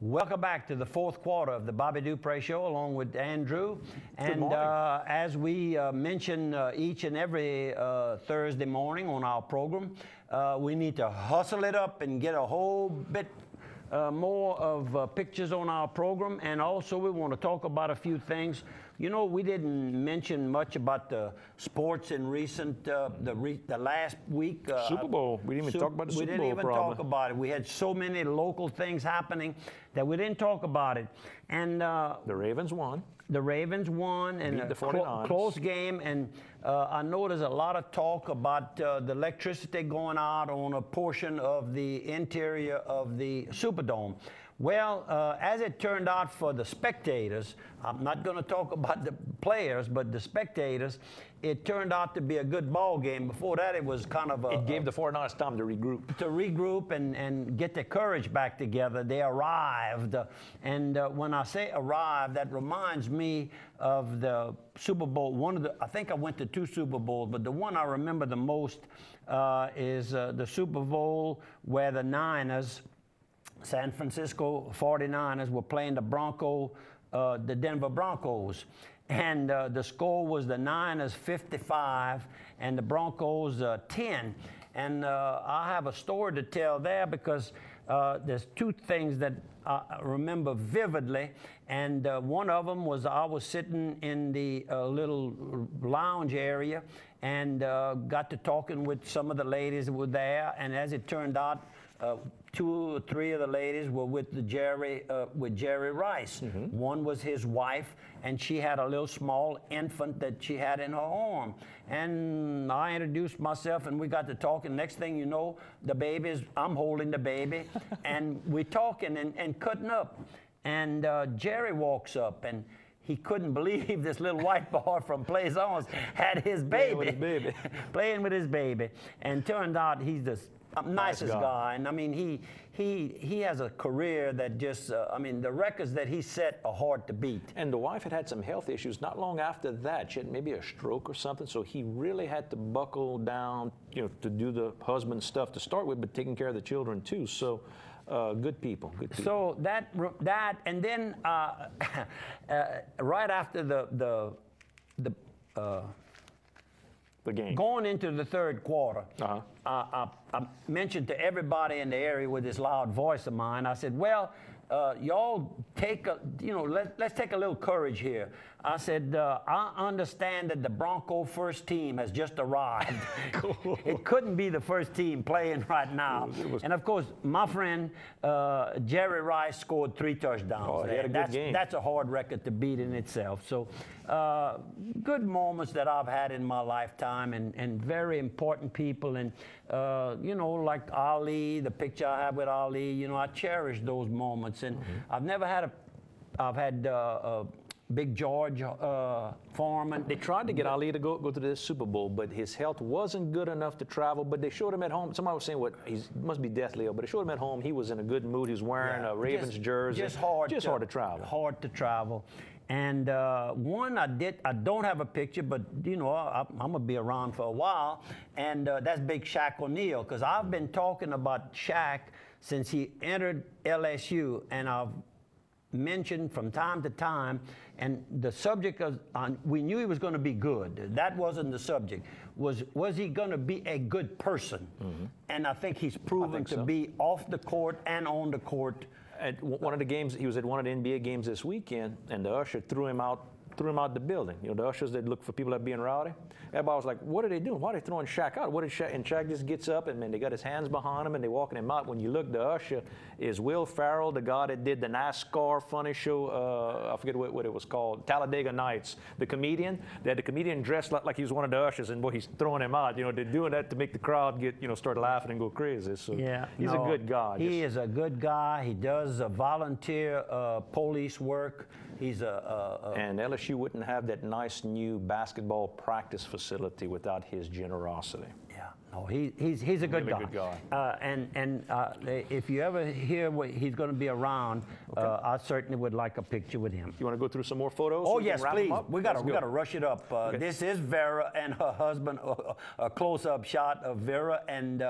Welcome back to the fourth quarter of the Bobby Dupre Show, along with Andrew. And as we mention each and every Thursday morning on our program, we need to hustle it up and get a whole bit more of pictures on our program. And also we want to talk about a few things. You know, we didn't mention much about the sports in recent, the last week. Super Bowl. We didn't even talk about the Super Bowl. We didn't even talk about it. We had so many local things happening that we didn't talk about it. And the Ravens won. The Ravens won, and the 49ers. Close game. And I know there's a lot of talk about the electricity going out on a portion of the interior of the Superdome. Well, as it turned out for the spectators, I'm not going to talk about the players, but the spectators, it turned out to be a good ball game. Before that, it was kind of It gave the 49ers time to regroup. To regroup and get their courage back together. They arrived. And when I say arrived, that reminds me of the Super Bowl. I think I went to 2 Super Bowls, but the one I remember the most is the Super Bowl where the Niners, San Francisco 49ers, were playing the Denver Broncos. And the score was the Niners 55 and the Broncos 10. And I have a story to tell there because there's 2 things that I remember vividly. And one of them was I was sitting in the little lounge area and got to talking with some of the ladies that were there. And as it turned out, 2 or 3 of the ladies were with Jerry Rice. Mm-hmm. One was his wife, and she had a little small infant that she had in her arm. And I introduced myself, and we got to talking. Next thing you know, I'm holding the baby, and we're talking and cutting up. And Jerry walks up, and he couldn't believe this little white boy from Plaisance had his baby. Playing with his baby. And turned out he's the nicest guy. And I mean, he has a career that just, I mean, the records that he set are hard to beat. And the wife had some health issues not long after that. She had maybe a stroke or something, so he really had to buckle down, you know, to do the husband stuff to start with, but taking care of the children too. So good people, good people. So that and then right after the game. Going into the third quarter, I mentioned to everybody in the area with this loud voice of mine, I said, well, y'all take let's take a little courage here. I said, I understand that the Bronco first team has just arrived. Cool. It couldn't be the first team playing right now. And of course, my friend Jerry Rice scored 3 touchdowns. Oh, he had a good game. That's a hard record to beat in itself. So good moments that I've had in my lifetime, and very important people. And you know, like Ali, the picture I have with Ali, you know, I cherish those moments. And I've never had I've had Big George Foreman. They tried to get Ali to go to this Super Bowl, but his health wasn't good enough to travel. But they showed him at home. Somebody was saying he must be deathly ill, but they showed him at home. He was in a good mood. He was wearing a Ravens jersey. Just hard to travel. Hard to travel. And one I don't have a picture, but you know, I'm gonna be around for a while. And that's Big Shaq O'Neal, because I've been talking about Shaq since he entered LSU, and I've mentioned from time to time, and the subject of, we knew he was going to be good. That wasn't the subject. Was he going to be a good person? Mm-hmm. And I think he's proven to be off the court and on the court. At one of the games, he was at one of the NBA games this weekend, and the usher threw him out the building. You know, the ushers, they look for people that are being rowdy. Everybody was like, what are they doing? Why are they throwing Shaq out? What is Shaq? And Shaq just gets up, and man, they got his hands behind him, and they're walking him out. When you look, the usher is Will Ferrell, the guy that did the NASCAR funny show, I forget what it was called, Talladega Nights, the comedian. They had the comedian dressed like he was one of the ushers, and boy, he's throwing him out. You know, they're doing that to make the crowd get, you know, start laughing and go crazy. So yeah, he's a good guy. He is a good guy. He does volunteer police work. He's and LSU wouldn't have that nice new basketball practice facility without his generosity. Yeah, no, he's a good really guy. Good guy. And if you ever hear what he's going to be around, I certainly would like a picture with him. You want to go through some more photos? Oh yes, please. We got to rush it up. This is Vera and her husband. A close-up shot of Vera and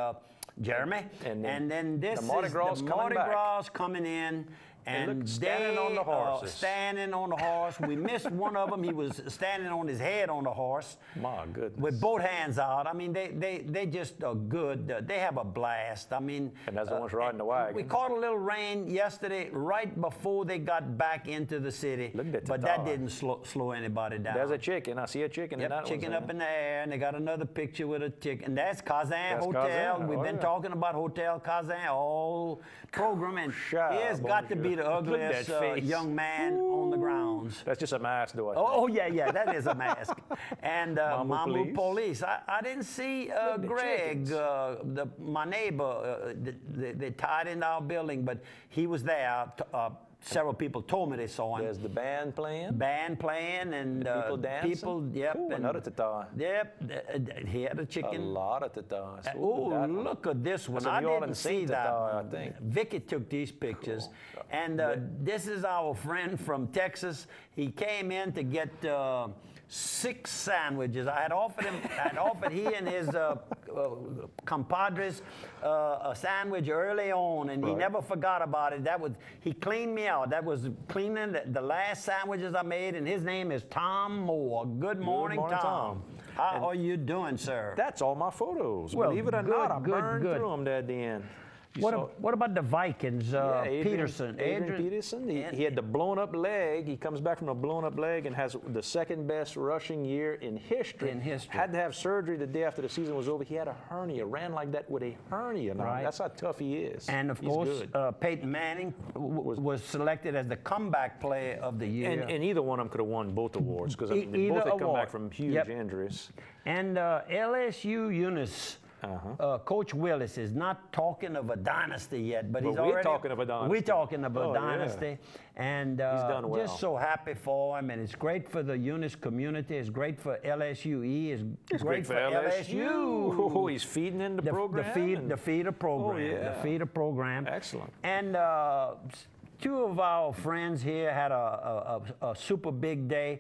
Jeremy. And then this the Mardi Gras is the Mardi Gras coming in. And look, standing on the horses. Standing on the horse. We missed one of them. He was standing on his head on the horse. My goodness. With both hands out. I mean, they just are good. They have a blast. I mean. And that's the ones riding the wagon. We caught a little rain yesterday, right before they got back into the city. Look at but that didn't slow anybody down. There's a chicken. I see a chicken. Yep, in that chicken one, up in the air, and they got another picture with a chicken. That's Kazan Hotel. Kazan. We've been talking about Hotel Kazan all program, and he has got to be the ugliest young man on the grounds. That's just a mask, though. Oh, yeah, that is a mask. And Mamu Police. I didn't see Greg, my neighbor. They tied into our building, but he was there. Several people told me they saw him. There's the band playing. And people dancing. People, yep. Ooh, another tata. Yep, he had a chicken. A lot of tatas. Oh, look at this one. I didn't see that. I think. Vicky took these pictures. Cool. And this is our friend from Texas. He came in to get 6 sandwiches. I had offered he and his compadres a sandwich early on, and he never forgot about it. He cleaned me out. That was cleaning the last sandwiches I made, and his name is Tom Moore. Good morning, Tom. How are you doing, sir? That's all my photos. Well, believe it or not, I burned through them at the end. What about the Vikings? Adrian Peterson. He had the blown up leg. He comes back from a blown up leg and has the second best rushing year in history. Had to have surgery the day after the season was over. He had a hernia. Ran like that with a hernia. Now, that's how tough he is. And of course, Peyton Manning was selected as the comeback player of the year. And either one of them could have won both awards because both had come back from huge injuries. And LSU Eunice. Coach Willis is not talking of a dynasty yet, but he's already. We're talking of a dynasty. We're talking of a dynasty, and he's done well. Just so happy for him, and it's great for the Eunice community. It's great for LSUE. It's great for LSU. Oh, he's feeding in the program. The feeder program. Oh, yeah. The feeder program. Excellent. And 2 of our friends here had a super big day.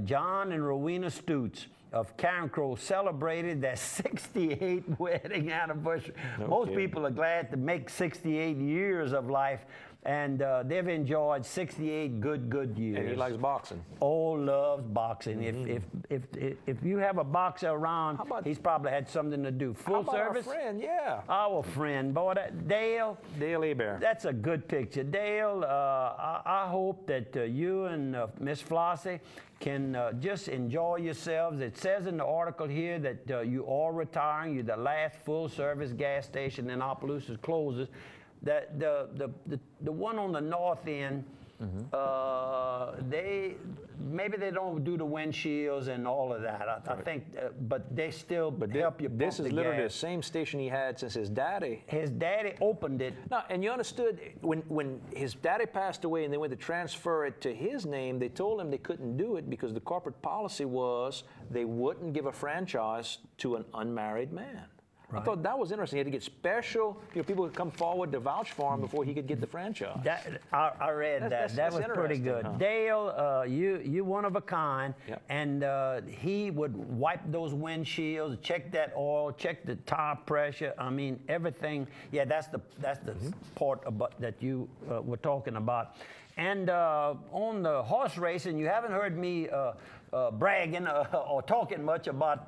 John and Rowena Stutz of Karen Crow celebrated their 68th wedding anniversary. Most people are glad to make 68 years of life, and they've enjoyed 68 good years. And he likes boxing. Oh, loves boxing. If you have a boxer around, he's probably had something to do. Full service. Our friend, Our friend, boy, Dale. Dale Hebert. That's a good picture. Dale, I hope that you and Miss Flossie can just enjoy yourselves. It says in the article here that you are retiring. You're the last full-service gas station in Opelousas closes. That the one on the north end, maybe they don't do the windshields and all of that. I think, but they still help you. This is literally the same station he had since his daddy. His daddy opened it. Now, and you understood when his daddy passed away and they went to transfer it to his name, they told him they couldn't do it because the corporate policy was they wouldn't give a franchise to an unmarried man. Right. I thought that was interesting. He had to get special, people could come forward to vouch for him before he could get the franchise. I read that. That was pretty good. Huh? Dale, you one of a kind, and he would wipe those windshields, check that oil, check the tire pressure. I mean, everything. Yeah, that's the part about that you were talking about. And on the horse racing, you haven't heard me bragging or talking much about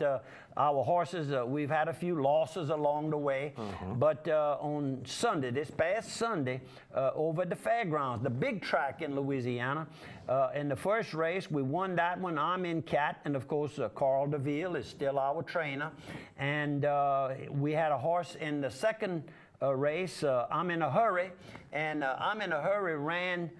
our horses. We've had a few losses along the way. But on Sunday, this past Sunday, over at the fairgrounds, the big track in Louisiana, in the first race, we won that one. I'm in Cat, and of course, Carl DeVille is still our trainer. And we had a horse in the second race, I'm in a Hurry, and I'm in a Hurry ran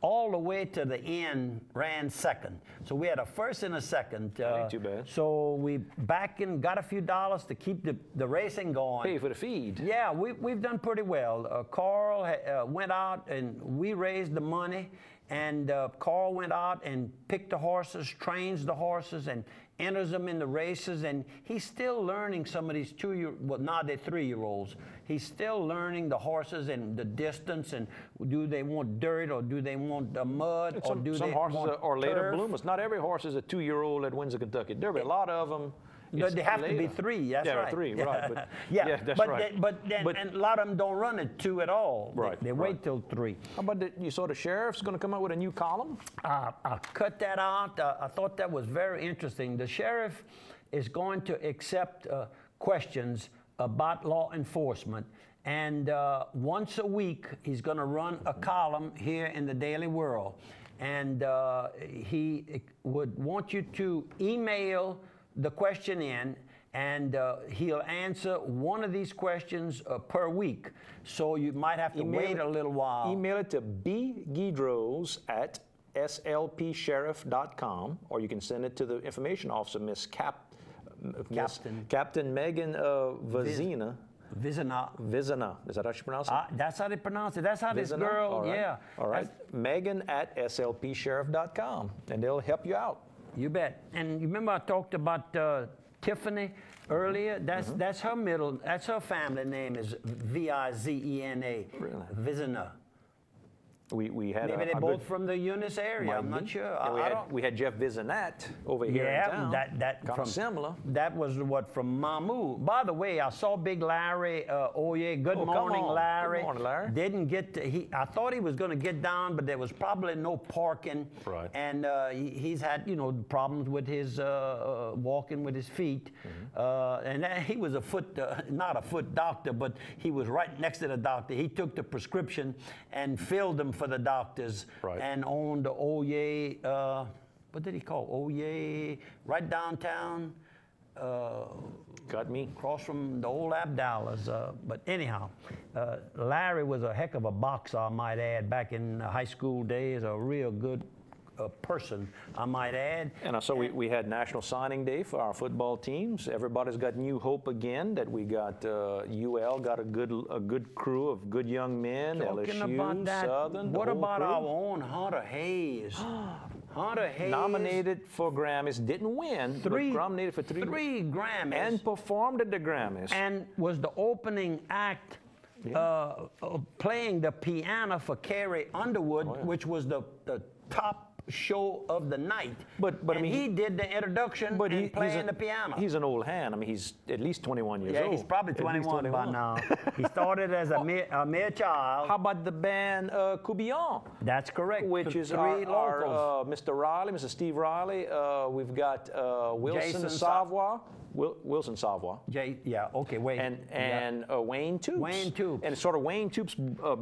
all the way to the end, ran second. So we had a first and a second. Ain't too bad. So we got a few dollars to keep the racing going. Pay for the feed. Yeah, we've done pretty well. Carl went out and we raised the money, and Carl went out and picked the horses, trains the horses, and enters them in the races, and he's still learning some of these now they're 3-year-olds. He's still learning the horses and the distance, and do they want dirt or do they want mud, some horses are later bloomers. Not every horse is a 2-year-old that wins the Kentucky Derby. A lot of them, it's They have to be later. 3. That's Yeah, right. 3, right. But, yeah, yeah, that's but right. And a lot of them don't run at 2 at all. Right, They right. wait till 3. How about you saw the sheriff's going to come out with a new column? I cut that out. I thought that was very interesting. The sheriff is going to accept questions about law enforcement. And once a week, he's going to run a column here in the Daily World. And he would want you to email the question in, and he'll answer one of these questions per week. So you might have to wait a little while. Email it to bguidros@slpsheriff.com, or you can send it to the information officer, Captain Megan Vizina. Vizina. Vizina. Is that how she pronounces it? That's how they pronounce it. That's how this Vizina? girl, All right. yeah. All right. Megan@slpsheriff.com, and they'll help you out. You bet. And you remember I talked about Tiffany earlier? That's her that's her family name is Vizena. Really? Vizina. We had Maybe they're both from the Eunice area. I'm not sure. We had Jeff Vizinat over here in town. that kind of similar. That was what from Mamu. By the way, I saw Big Larry. Good morning, Larry. Good morning, Larry. Didn't get to, I thought he was going to get down, but there was probably no parking. Right. And he's had problems with his walking with his feet. And he was not a foot doctor, but he was right next to the doctor. He took the prescription and filled them for the doctors, right. And owned the Oye, what did he call Oye, right downtown, Got me. across from the old Abdallah's. But anyhow, Larry was a heck of a boxer, I might add, back in high school days, a real good person, I might add. And so we had National Signing Day for our football teams. Everybody's got new hope again. That we got UL got a good crew of good young men. Talking LSU, about that, Southern. what about crew. our own Hunter Hayes? Hunter Hayes Nominated for Grammys, didn't win, but nominated for 3 Grammys, and performed at the Grammys. and was the opening act. Playing the piano for Carrie Underwood, which was the top show of the night. But I mean, he did the introduction and playing the piano. He's an old hand. I mean, he's at least 21 years old. Yeah, he's probably 21 by now. He started as a mere child. How about the band Coubillon? That's correct. Which is our Mr. Riley, Mr. Steve Riley. We've got Wilson Savoy. Wilson Savoy. Wayne. And Wayne Toops. Wayne Toops. And it's sort of Wayne Toops'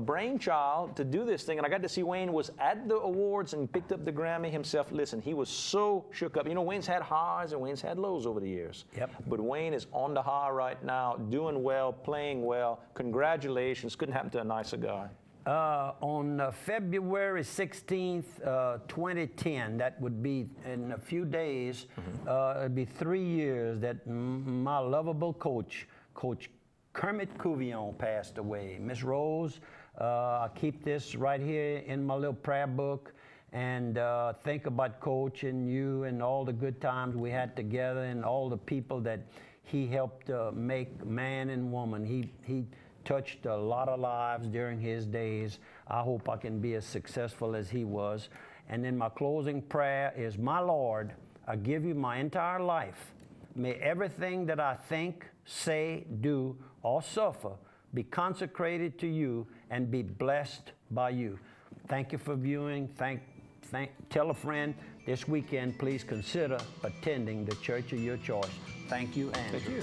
brainchild to do this thing. And I got to see Wayne was at the awards and picked up the Grammy himself. Listen, he was so shook up. Wayne's had highs and Wayne's had lows over the years. Yep. But Wayne is on the high right now, doing well, playing well. Congratulations. Couldn't happen to a nicer guy. On February 16th, 2010, that would be in a few days, it'd be 3 years that my lovable coach, Coach Kermit Couvillon, passed away. Miss Rose, I keep this right here in my little prayer book, and think about Coach and you and all the good times we had together and all the people that he helped make man and woman. He touched a lot of lives during his days. I hope I can be as successful as he was. And then my closing prayer is, my Lord, I give you my entire life. May everything that I think, say, do, or suffer be consecrated to you and be blessed by you. Thank you for viewing. Tell a friend. This weekend, please consider attending the church of your choice. Thank you, Andrew. Thank you.